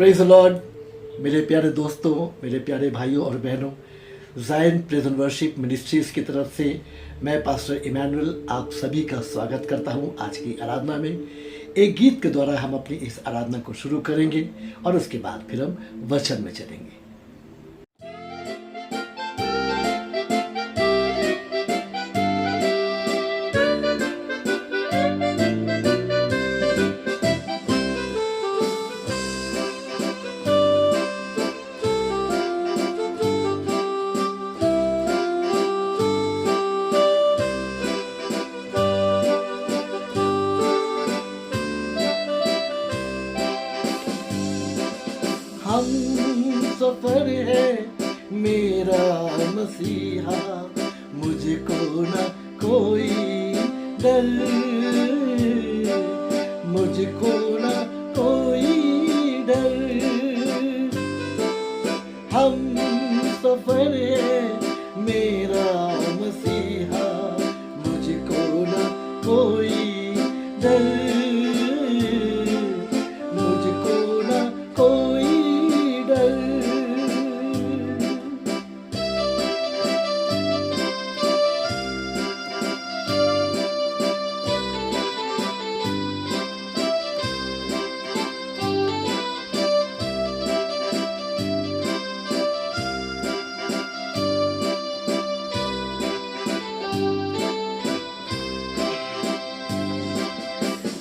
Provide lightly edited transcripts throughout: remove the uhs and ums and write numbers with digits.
Praise the Lord. मेरे प्यारे दोस्तों, मेरे प्यारे भाइयों और बहनों, Zion praise and worship ministries की तरफ से मैं पास्टर इमैनुअल आप सभी का स्वागत करता हूं। आज की आराधना में एक गीत के द्वारा हम अपनी इस आराधना को शुरू करेंगे और उसके बाद फिर हम वचन में चलेंगे। हम सफर है मेरा मसीहा, मुझको न कोई डर, मुझको न कोई डर। हम सफर है मेरा मसीहा, मुझको न कोई डर, मुझको न कोई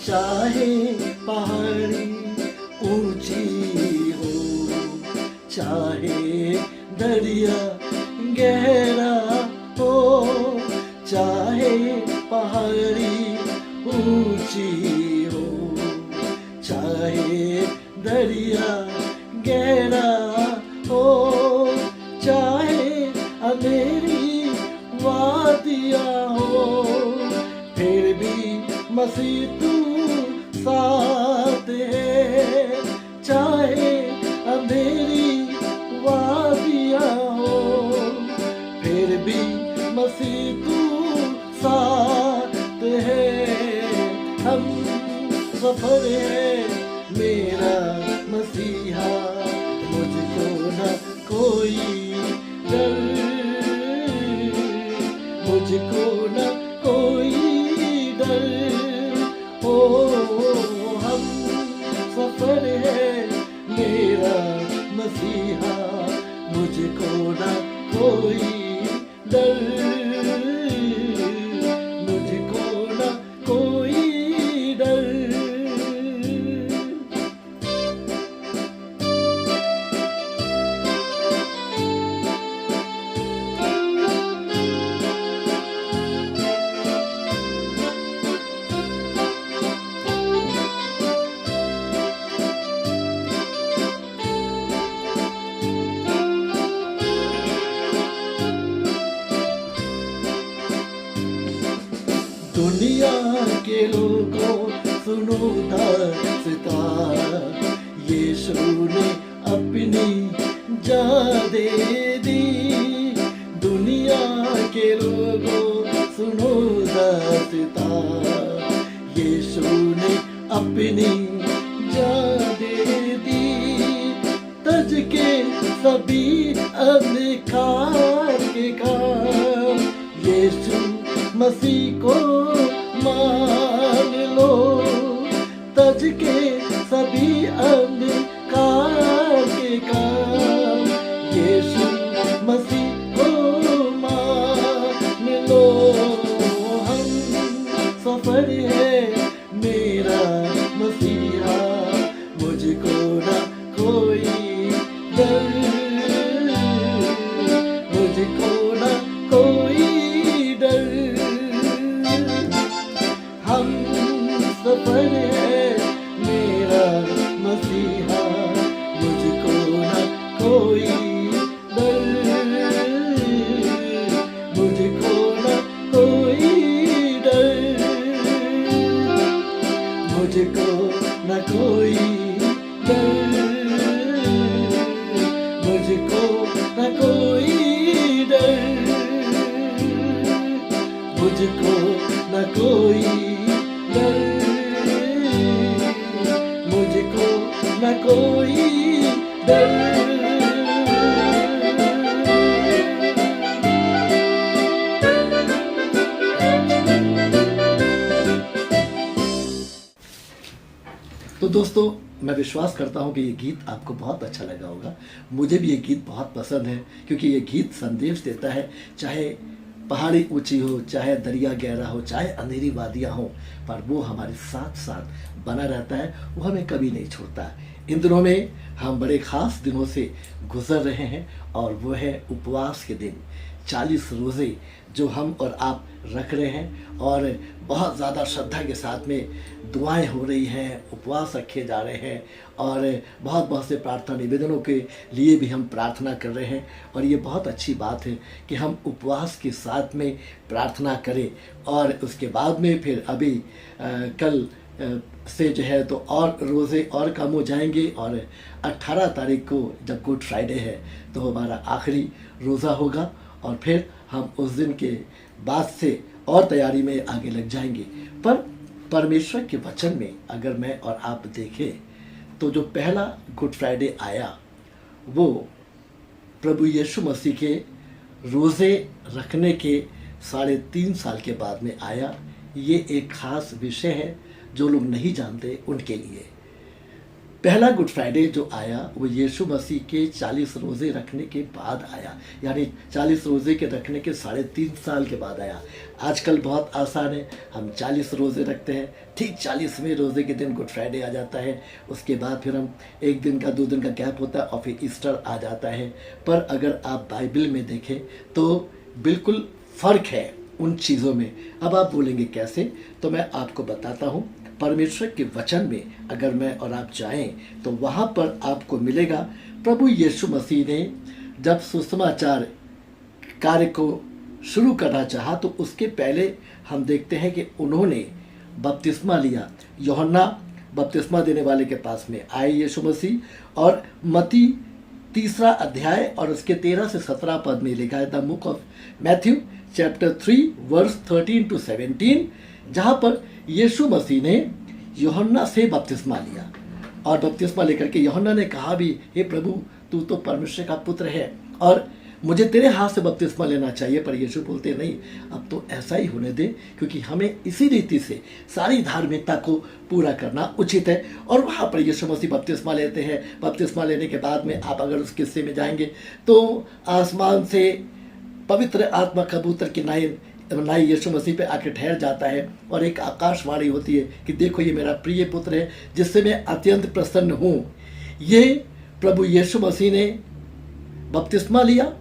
चाहे पहाड़ी ऊंची हो, चाहे दरिया गहरा हो, चाहे पहाड़ी ऊंची हो, चाहे दरिया गहरा हो, चाहे अंधेरी वादियाँ हो, फिर भी मसीह तू साथ है। चाहे अंधेरी वादियाँ हो, फिर भी मसीह तू साथ है। हम सफर है मेरा मसीहा, मुझको न कोई डर, मुझको न कोई डर। ओ हम सफर है मेरा मसीहा, मुझको न कोई डर, मुझको न कोई डर। दुनिया के लोगों सुनो दास्तां, यीशु ने अपनी जान दे दी। दुनिया के लोगों सुनो दास्तां, यीशु ने अपनी जान दे दी। तज के सभी अंधकार के काम, यीशु मसीह को मान लो। तज के सभी अंधकार के काम, यीशु मसीह को मान लो। हम सफर है मेरा मसीहा, मुझको न कोई डर, मुझको न कोई डर। हम सफर है मेरा मसीहा, मुझको न कोई डर, मुझको न कोई डर, मुझको न कोई डर, मुझको न कोई डर, मुझको न कोई डर, मुझको न कोई तो दोस्तों, मैं विश्वास करता हूँ कि ये गीत आपको बहुत अच्छा लगा होगा। मुझे भी ये गीत बहुत पसंद है, क्योंकि ये गीत संदेश देता है, चाहे पहाड़ी ऊंची हो, चाहे दरिया गहरा हो, चाहे अंधेरी वादियाँ हो, पर वो हमारे साथ साथ बना रहता है, वो हमें कभी नहीं छोड़ता। इन दिनों में हम बड़े ख़ास दिनों से गुजर रहे हैं, और वो है उपवास के दिन, 40 रोज़े जो हम और आप रख रहे हैं, और बहुत ज़्यादा श्रद्धा के साथ में दुआएं हो रही हैं, उपवास रखे जा रहे हैं, और बहुत बहुत से प्रार्थना निवेदनों के लिए भी हम प्रार्थना कर रहे हैं। और ये बहुत अच्छी बात है कि हम उपवास के साथ में प्रार्थना करें, और उसके बाद में फिर अभी कल से जो है तो और रोज़े और कम हो जाएंगे, और 18 तारीख को जब गुड फ्राइडे है तो हमारा आखिरी रोज़ा होगा, और फिर हम उस दिन के बाद से और तैयारी में आगे लग जाएंगे। पर परमेश्वर के वचन में अगर मैं और आप देखें तो जो पहला गुड फ्राइडे आया वो प्रभु यीशु मसीह के रोज़े रखने के 3.5 साल के बाद में आया। ये एक ख़ास विषय है, जो लोग नहीं जानते उनके लिए। पहला गुड फ्राइडे जो आया वो यीशु मसीह के 40 रोज़े रखने के बाद आया, यानी 40 रोज़े के रखने के 3.5 साल के बाद आया। आजकल बहुत आसान है, हम 40 रोज़े रखते हैं, ठीक 40वें रोज़े के दिन गुड फ्राइडे आ जाता है, उसके बाद फिर हम 1 दिन का 2 दिन का गैप होता है, और फिर ईस्टर आ जाता है। पर अगर आप बाइबल में देखें तो बिल्कुल फ़र्क है उन चीज़ों में। अब आप बोलेंगे कैसे, तो मैं आपको बताता हूँ। परमेश्वर के वचन में अगर मैं और आप जाएं तो वहाँ पर आपको मिलेगा, प्रभु यीशु मसीह ने जब सुसमाचार कार्य को शुरू करना चाहा तो उसके पहले हम देखते हैं कि उन्होंने बपतिस्मा लिया। यूहन्ना बपतिस्मा देने वाले के पास में आए यीशु मसीह, और मत्ती 3 अध्याय और उसके 13 से 17 पद में लिखा है, the book of Matthew chapter 3 verse 13 to 17, जहाँ पर यीशु मसीह ने यूहन्ना से बपतिस्मा लिया, और बपतिस्मा लेकर के यूहन्ना ने कहा भी, हे प्रभु तू तो परमेश्वर का पुत्र है और मुझे तेरे हाथ से बपतिस्मा लेना चाहिए। पर यीशु बोलते नहीं, अब तो ऐसा ही होने दे, क्योंकि हमें इसी रीति से सारी धार्मिकता को पूरा करना उचित है। और वहाँ पर यीशु मसीह बपतिस्मा लेते हैं। बपतिस्मा लेने के बाद में आप अगर उस किस्से में जाएंगे तो आसमान से पवित्र आत्मा कबूतर की नाई यीशु मसीह पे आके ठहर जाता है, और एक आकाशवाणी होती है कि देखो ये मेरा प्रिय पुत्र है जिससे मैं अत्यंत प्रसन्न हूँ। ये प्रभु यीशु मसीह ने बपतिस्मा लिया,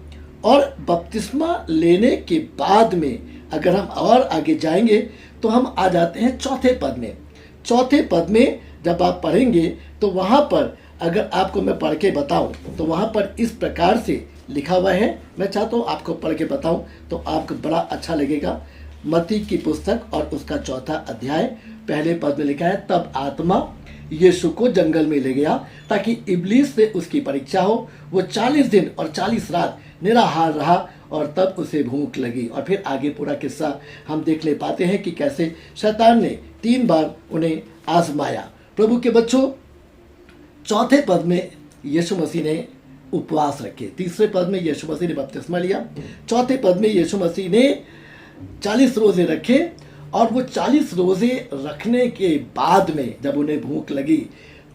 और बपतिस्मा लेने के बाद में अगर हम और आगे जाएंगे तो हम आ जाते हैं चौथे पद में। चौथे पद में जब आप पढ़ेंगे तो वहाँ पर अगर आपको मैं पढ़ के बताऊँ तो वहाँ पर इस प्रकार से लिखा हुआ है, मैं चाहता हूँ आपको पढ़ के बताऊँ तो आपको बड़ा अच्छा लगेगा। मत्ती की पुस्तक और उसका 4 अध्याय पहले पद में लिखा है, तब आत्मा यीशु को जंगल में ले गया ताकि इब्लीस से उसकी परीक्षा हो। वो 40 दिन और 40 रात निराहार रहा, और तब उसे भूख लगी। और फिर आगे पूरा किस्सा हम देख ले पाते हैं कि कैसे शैतान ने 3 बार उन्हें आजमाया। प्रभु के बच्चों, चौथे पद में यीशु मसीह ने उपवास रखे, तीसरे पद में यीशु मसीह ने बपतिस्मा लिया, चौथे पद में यीशु मसीह ने 40 रोजे रखे, और वो 40 रोजे रखने के बाद में जब उन्हें भूख लगी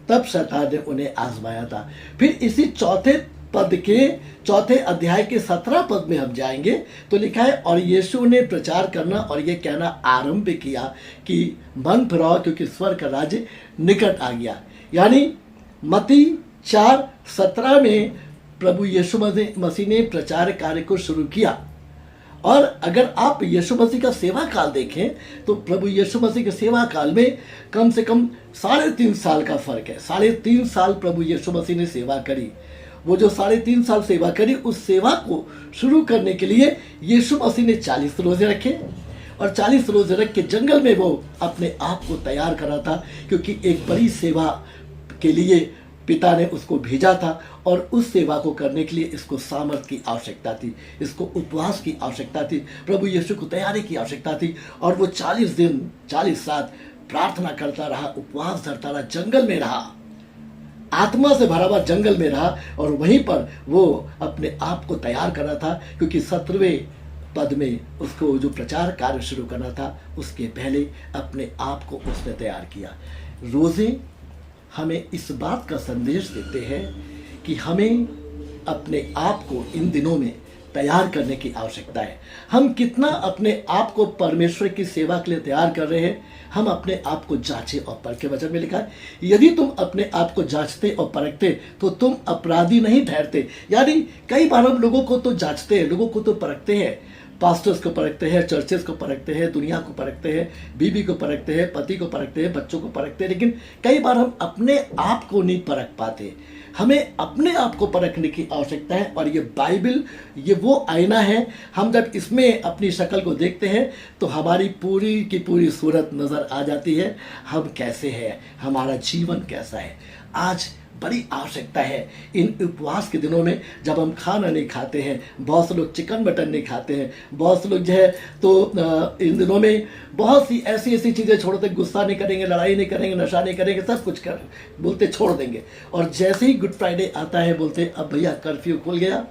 तब शैतान ने उन्हें आजमाया था। फिर इसी चौथे पद के 4 अध्याय के 17 पद में हम जाएंगे तो लिखा है, और यीशु ने प्रचार करना और ये कहना आरंभ किया कि मन फिराओ क्योंकि स्वर्ग का राज्य निकट आ गया। यानी मत्ती 4:17 में प्रभु यीशु मसीह ने प्रचार कार्य को शुरू किया। और अगर आप यीशु मसीह का सेवा काल देखें तो प्रभु यीशु मसीह के सेवा काल में कम से कम 3.5 साल का फर्क है। 3.5 साल प्रभु यीशु मसीह ने सेवा करी। वो जो 3.5 साल सेवा करी, उस सेवा को शुरू करने के लिए यीशु मसीह ने 40 रोजे रखे, और 40 रोजे रख के जंगल में वो अपने आप को तैयार करा था, क्योंकि एक बड़ी सेवा के लिए पिता ने उसको भेजा था, और उस सेवा को करने के लिए इसको सामर्थ की आवश्यकता थी, इसको उपवास की आवश्यकता थी, प्रभु यीशु को तैयारी की आवश्यकता थी। और वो 40 दिन 40 रात प्रार्थना करता रहा, उपवास धरता रहा, जंगल में रहा। आत्मा से भरा हुआ जंगल में रहा और वहीं पर वो अपने आप को तैयार कर रहा था, क्योंकि 17वें पद में उसको जो प्रचार कार्य शुरू करना था उसके पहले अपने आप को उसने तैयार किया। रोज़े हमें इस बात का संदेश देते हैं कि हमें अपने आप को इन दिनों में तैयार करने की आवश्यकता है। हम कितना अपने आप को परमेश्वर की सेवा के लिए तैयार कर रहे हैं, हम अपने आप को जांचें और परखें। वचन में लिखा है, यदि तुम अपने आप को जांचते और परखते तो तुम अपराधी नहीं ठहरते। यानी कई बार हम लोगों को तो जांचते हैं, लोगों को तो परखते हैं, पास्टर्स को परखते हैं, चर्चेस को परखते हैं, दुनिया को परखते हैं, बीवी को परखते हैं, पति को परखते हैं, बच्चों को परखते हैं, लेकिन कई बार हम अपने आप को नहीं परख पाते। हमें अपने आप को परखने की आवश्यकता है और ये बाइबल ये वो आईना है। हम जब इसमें अपनी शक्ल को देखते हैं तो हमारी पूरी की पूरी सूरत नज़र आ जाती है, हम कैसे हैं, हमारा जीवन कैसा है। आज बड़ी आवश्यकता है इन उपवास के दिनों में, जब हम खाना नहीं खाते हैं, बहुत से लोग चिकन मटन नहीं खाते हैं, बहुत से लोग जो है तो इन दिनों में बहुत सी ऐसी ऐसी चीज़ें छोड़ते, गुस्सा नहीं करेंगे, लड़ाई नहीं करेंगे, नशा नहीं करेंगे, सब कुछ कर बोलते छोड़ देंगे। और जैसे ही गुड फ्राइडे आता है बोलते अब भैया कर्फ्यू खुल गया,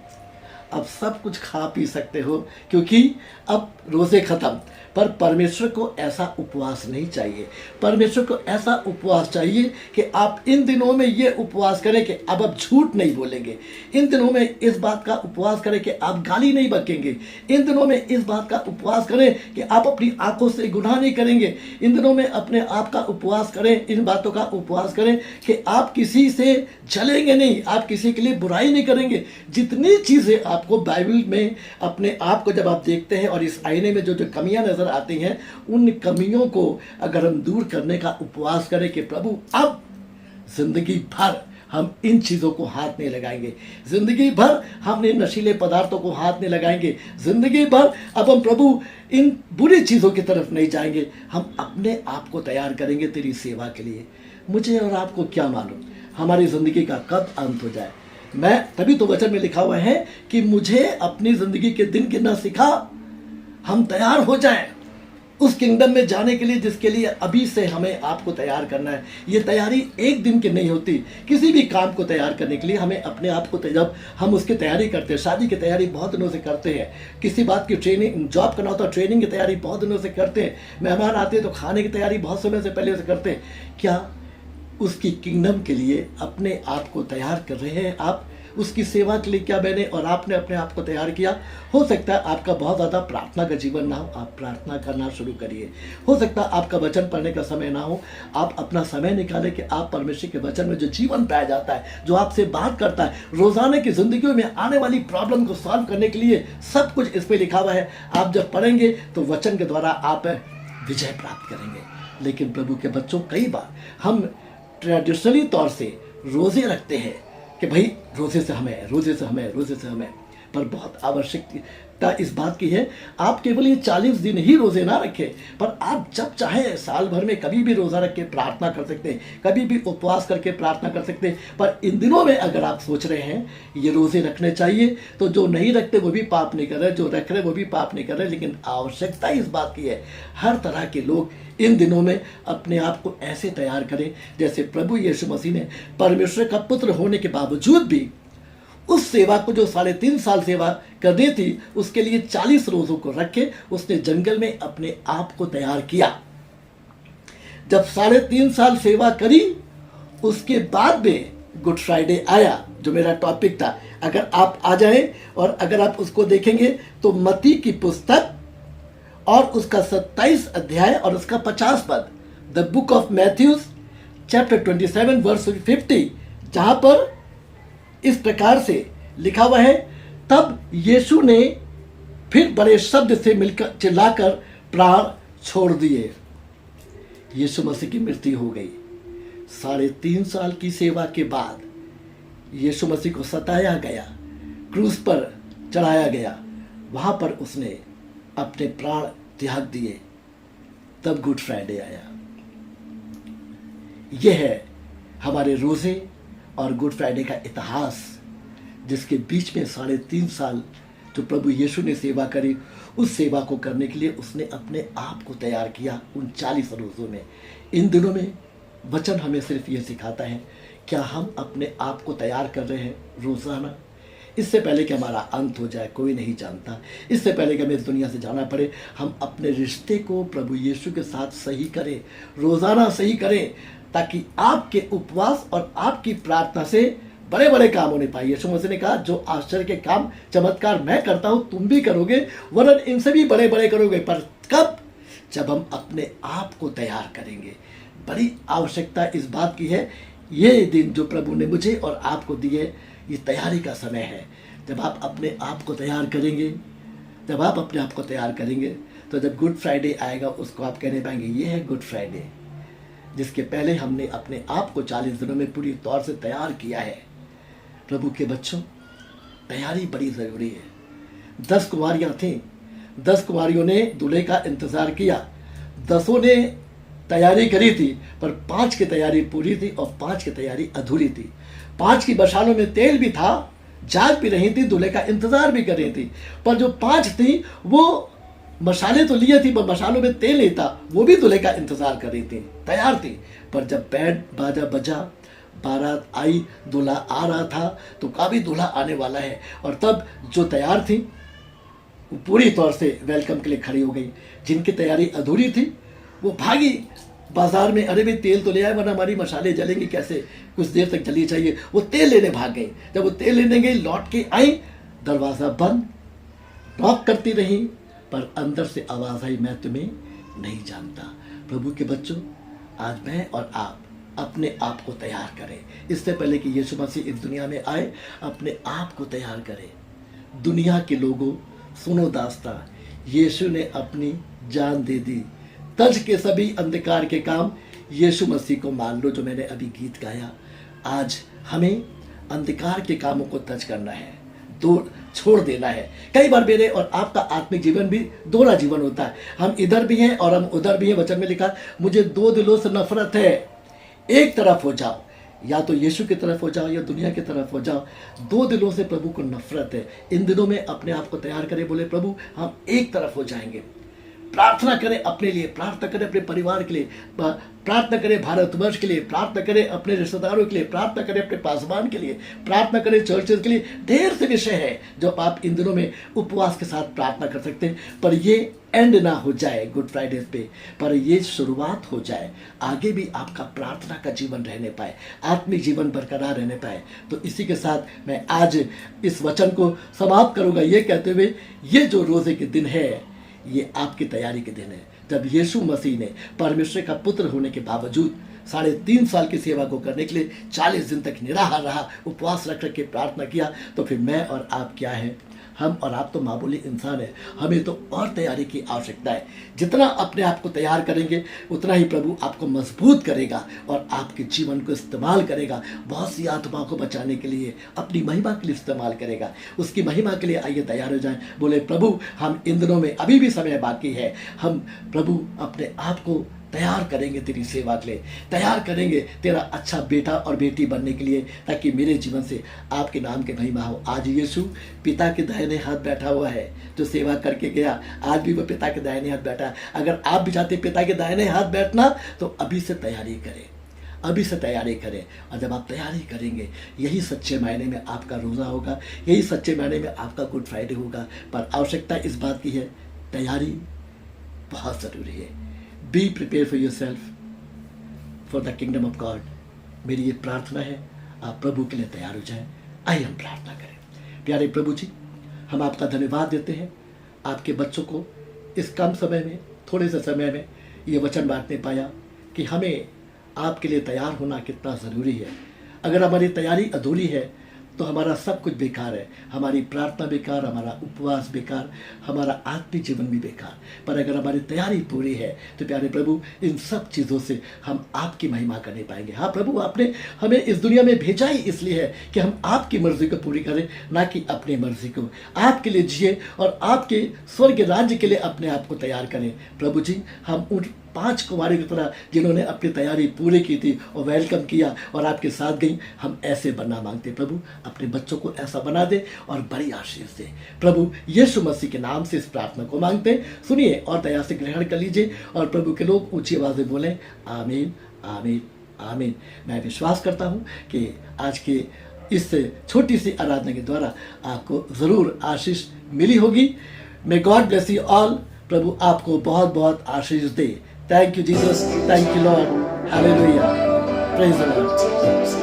अब सब कुछ खा पी सकते हो क्योंकि अब रोज़े ख़त्म। पर परमेश्वर को ऐसा उपवास नहीं चाहिए। परमेश्वर को ऐसा उपवास चाहिए कि आप इन दिनों में ये उपवास करें कि अब आप झूठ नहीं बोलेंगे। इन दिनों में इस बात का उपवास करें कि आप गाली नहीं बकेंगे। इन दिनों में इस बात का उपवास करें कि आप अपनी आंखों से गुनाह नहीं करेंगे। इन दिनों में अपने आप का उपवास करें, इन बातों का उपवास करें कि आप किसी से जलेंगे नहीं, आप किसी के लिए बुराई नहीं करेंगे। जितनी चीज़ें आपको बाइबल में अपने आप को जब आप देखते हैं और इस आईने में जो जो कमियां नजर आती हैं, उन कमियों को अगर हम दूर करने का उपवास करें कि प्रभु अब जिंदगी भर हम इन चीज़ों को हाथ नहीं लगाएंगे, जिंदगी भर हम इन नशीले पदार्थों को हाथ नहीं लगाएंगे, जिंदगी भर अब हम प्रभु इन बुरी चीज़ों की तरफ नहीं जाएंगे, हम अपने आप को तैयार करेंगे तेरी सेवा के लिए। मुझे और आपको क्या मालूम हमारी ज़िंदगी का कब अंत हो जाए। मैं तभी तो वचन में लिखा हुआ है कि मुझे अपनी ज़िंदगी के दिन गिनना सिखा, हम तैयार हो जाएं उस किंगडम में जाने के लिए जिसके लिए अभी से हमें आपको तैयार करना है। ये तैयारी एक दिन की नहीं होती। किसी भी काम को तैयार करने के लिए हमें अपने आप को जब हम उसकी तैयारी करते हैं, शादी की तैयारी बहुत दिनों से करते हैं, किसी बात की ट्रेनिंग, जॉब करना होता है ट्रेनिंग की तैयारी बहुत दिनों से करते हैं, मेहमान आते हैं तो खाने की तैयारी बहुत समय से पहले से करते हैं। क्या उसकी किंगडम के लिए अपने आप को तैयार कर रहे हैं आप? उसकी सेवा के लिए क्या मैंने और आपने अपने आप को तैयार किया? हो सकता है आपका बहुत ज़्यादा प्रार्थना का जीवन ना हो, आप प्रार्थना करना शुरू करिए। हो सकता है आपका वचन पढ़ने का समय ना हो, आप अपना समय निकालें कि आप परमेश्वर के वचन में जो जीवन पाया जाता है, जो आपसे बात करता है, रोज़ाना की ज़िंदगी में आने वाली प्रॉब्लम को सॉल्व करने के लिए सब कुछ इस पर लिखा हुआ है। आप जब पढ़ेंगे तो वचन के द्वारा आप विजय प्राप्त करेंगे। लेकिन प्रभु के बच्चों, कई बार हम ट्रेडिशनली तौर से रोज़े रखते हैं कि भाई रोज़े से हमें, रोज़े से हमें, रोज़े से हमें, पर बहुत आवश्यकता इस बात की है आप केवल ये 40 दिन ही रोज़े ना रखें, पर आप जब चाहे साल भर में कभी भी रोज़ा रख के प्रार्थना कर सकते हैं, कभी भी उपवास करके प्रार्थना कर सकते हैं। पर इन दिनों में अगर आप सोच रहे हैं ये रोज़े रखने चाहिए, तो जो नहीं रखते वो भी पाप नहीं कर रहे, जो रख रहे वो भी पाप नहीं कर रहे। लेकिन आवश्यकता इस बात की है हर तरह के लोग इन दिनों में अपने आप को ऐसे तैयार करें जैसे प्रभु यीशु मसीह ने परमेश्वर का पुत्र होने के बावजूद भी उस सेवा को जो 3.5 साल सेवा करनी थी उसके लिए 40 रोज़ों को रख के उसने जंगल में अपने आप को तैयार किया। जब 3.5 साल सेवा करी उसके बाद में गुड फ्राइडे आया, जो मेरा टॉपिक था। अगर आप आ जाएं और अगर आप उसको देखेंगे तो मत्ती की पुस्तक और उसका 27 अध्याय और उसका 50 पद, the book of Matthews chapter 27 verse 50, जहां पर इस प्रकार से लिखा हुआ है, तब यीशु ने फिर बड़े शब्द से मिलकर चिल्लाकर प्राण छोड़ दिए। यीशु मसीह की मृत्यु हो गई। 3.5 साल की सेवा के बाद यीशु मसीह को सताया गया, क्रूस पर चढ़ाया गया, वहां पर उसने अपने प्राण त्याग दिए। तब गुड फ्राइडे आया। यह है हमारे रोज़े और गुड फ्राइडे का इतिहास, जिसके बीच में 3.5 साल जो प्रभु यीशु ने सेवा करी, उस सेवा को करने के लिए उसने अपने आप को तैयार किया उन 40 रोज़ों में। इन दिनों में वचन हमें सिर्फ ये सिखाता है क्या हम अपने आप को तैयार कर रहे हैं रोज़ाना? इससे पहले कि हमारा अंत हो जाए, कोई नहीं जानता। इससे पहले कि हमें इस दुनिया से जाना पड़े, हम अपने रिश्ते को प्रभु यीशु के साथ सही करें, रोज़ाना सही करें, ताकि आपके उपवास और आपकी प्रार्थना से बड़े बड़े काम होने पाए। यीशु मसीह ने कहा, जो आश्चर्य के काम चमत्कार मैं करता हूँ तुम भी करोगे, वरन इनसे भी बड़े बड़े करोगे। पर कब? जब हम अपने आप को तैयार करेंगे। बड़ी आवश्यकता इस बात की है। ये दिन जो प्रभु ने मुझे और आपको दिए, ये तैयारी का समय है। जब आप अपने आप को तैयार करेंगे, जब आप अपने आप को तैयार करेंगे, तो जब गुड फ्राइडे आएगा उसको आप कहने पाएंगे, ये है गुड फ्राइडे, जिसके पहले हमने अपने आप को 40 दिनों में पूरी तौर से तैयार किया है। प्रभु के बच्चों, तैयारी बड़ी ज़रूरी है। 10 कुमारियाँ थीं, 10 कुमारियों ने दूल्हे का इंतज़ार किया। 10 ने तैयारी करी थी, पर 5 की तैयारी पूरी थी और 5 की तैयारी अधूरी थी। 5 की बरसालों में तेल भी था, जाग भी रही थी, दूल्हे का इंतजार भी कर रही थी। पर जो 5 थी वो मसाले तो लिए थी, पर मसालों में तेल नहीं था, वो भी दूल्हे का इंतजार कर रही थी, तैयार थी। पर जब बैंड बाजा बजा, बारात आई, दूल्हा आ रहा था, तो काफी दूल्हा आने वाला है, और तब जो तैयार थी वो पूरी तौर से वेलकम के लिए खड़ी हो गई। जिनकी तैयारी अधूरी थी वो भागी बाजार में, अरे भाई तेल तो ले आए, वरना हमारी मसाले जलेंगे कैसे, कुछ देर तक जली चाहिए। वो तेल लेने भाग गई। जब वो तेल लेने गई, लौट के आई, दरवाज़ा बंद, नॉक करती रही, पर अंदर से आवाज़ आई, मैं तुम्हें नहीं जानता। प्रभु के बच्चों, आज मैं और आप अपने आप को तैयार करें। इससे पहले कि यीशु मसीह इस दुनिया में आए, अपने आप को तैयार करें। दुनिया के लोगों, सुनो दास्तां, यीशु ने अपनी जान दे दी। तज के सभी अंधकार के काम, यीशु मसीह को मान लो, जो मैंने अभी गीत गाया। आज हमें अंधकार के कामों को तज करना है, दूर छोड़ देना है। कई बार मेरे और आपका आत्मिक जीवन भी दोहरा जीवन होता है। हम इधर भी हैं और हम उधर भी हैं। वचन में लिखा, मुझे 2 दिलों से नफरत है, एक तरफ हो जाओ, या तो यीशु की तरफ हो जाओ या दुनिया की तरफ हो जाओ। 2 दिलों से प्रभु को नफरत है। इन दिनों में अपने आप को तैयार करें, बोले प्रभु हम एक तरफ हो जाएंगे। प्रार्थना करें अपने लिए, प्रार्थना करें अपने परिवार के लिए, प्रार्थना करें भारतवर्ष के लिए, प्रार्थना करें अपने रिश्तेदारों के लिए, प्रार्थना करें अपने पासवान के लिए, प्रार्थना करें चर्चेज के लिए। ढेर से विषय है जो आप इन दिनों में उपवास के साथ प्रार्थना कर सकते हैं। पर ये एंड ना हो जाए गुड फ्राइडे पे, पर ये शुरुआत हो जाए, आगे भी आपका प्रार्थना का जीवन रहने पाए, आत्मिक जीवन बरकरार रहने पाए। तो इसी के साथ मैं आज इस वचन को समाप्त करूंगा ये कहते हुए, ये जो रोजे के दिन है, ये आपकी तैयारी के दिन है। जब यीशु मसीह ने परमेश्वर का पुत्र होने के बावजूद 3.5 साल की सेवा को करने के लिए 40 दिन तक निराहार रहा, उपवास रख के प्रार्थना किया, तो फिर मैं और आप क्या है? हम और आप तो मामूली इंसान है। हमें तो और तैयारी की आवश्यकता है। जितना अपने आप को तैयार करेंगे, उतना ही प्रभु आपको मजबूत करेगा और आपके जीवन को इस्तेमाल करेगा, बहुत सी आत्माओं को बचाने के लिए, अपनी महिमा के लिए इस्तेमाल करेगा। उसकी महिमा के लिए आइए तैयार हो जाएं। बोले प्रभु हम इन दिनों में, अभी भी समय बाकी है, हम प्रभु अपने आप को तैयार करेंगे तेरी सेवा के लिए, तैयार करेंगे तेरा अच्छा बेटा और बेटी बनने के लिए, ताकि मेरे जीवन से आपके नाम की महिमा हो। आज यीशु पिता के दाहिने हाथ बैठा हुआ है, जो सेवा करके गया, आज भी वो पिता के दाहिने हाथ बैठा है। अगर आप भी चाहते पिता के दाहिने हाथ बैठना, तो अभी से तैयारी करें, अभी से तैयारी करें। और जब आप तैयारी करेंगे, यही सच्चे मायने में आपका रोज़ा होगा, यही सच्चे मायने में आपका गुड फ्राइडे होगा। पर आवश्यकता इस बात की है, तैयारी बहुत ज़रूरी है। Be prepare for your self for the kingdom of God. मेरी ये प्रार्थना है, आप प्रभु के लिए तैयार हो जाएं। आइए हम प्रार्थना करें। प्यारे प्रभु जी, हम आपका धन्यवाद देते हैं, आपके बच्चों को इस कम समय में, थोड़े से समय में ये वचन बांटने पाया कि हमें आपके लिए तैयार होना कितना ज़रूरी है। अगर हमारी तैयारी अधूरी है तो हमारा सब कुछ बेकार है, हमारी प्रार्थना बेकार, हमारा उपवास बेकार, हमारा आत्मिक जीवन भी बेकार। पर अगर हमारी तैयारी पूरी है तो प्यारे प्रभु, इन सब चीज़ों से हम आपकी महिमा करने पाएंगे। हाँ प्रभु, आपने हमें इस दुनिया में भेजा ही इसलिए है कि हम आपकी मर्जी को पूरी करें, ना कि अपनी मर्जी को। आपके लिए जिए और आपके स्वर्ग राज्य के लिए अपने आप को तैयार करें। प्रभु जी, हम उन 5 कुमारी की तरह जिन्होंने अपनी तैयारी पूरी की थी और वेलकम किया और आपके साथ गई, हम ऐसे बनना मांगते। प्रभु अपने बच्चों को ऐसा बना दे और बड़ी आशीष दे। प्रभु यीशु मसीह के नाम से इस प्रार्थना को मांगते, सुनिए और दया से ग्रहण कर लीजिए। और प्रभु के लोग ऊंची आवाज़ में बोलें, आमीन, आमीन, आमीन। मैं विश्वास करता हूँ कि आज के इस छोटी सी आराधना के द्वारा आपको ज़रूर आशीष मिली होगी। May God bless you all. प्रभु आपको बहुत बहुत आशीष दे। Thank you Jesus, thank you Lord, hallelujah, praise the Lord.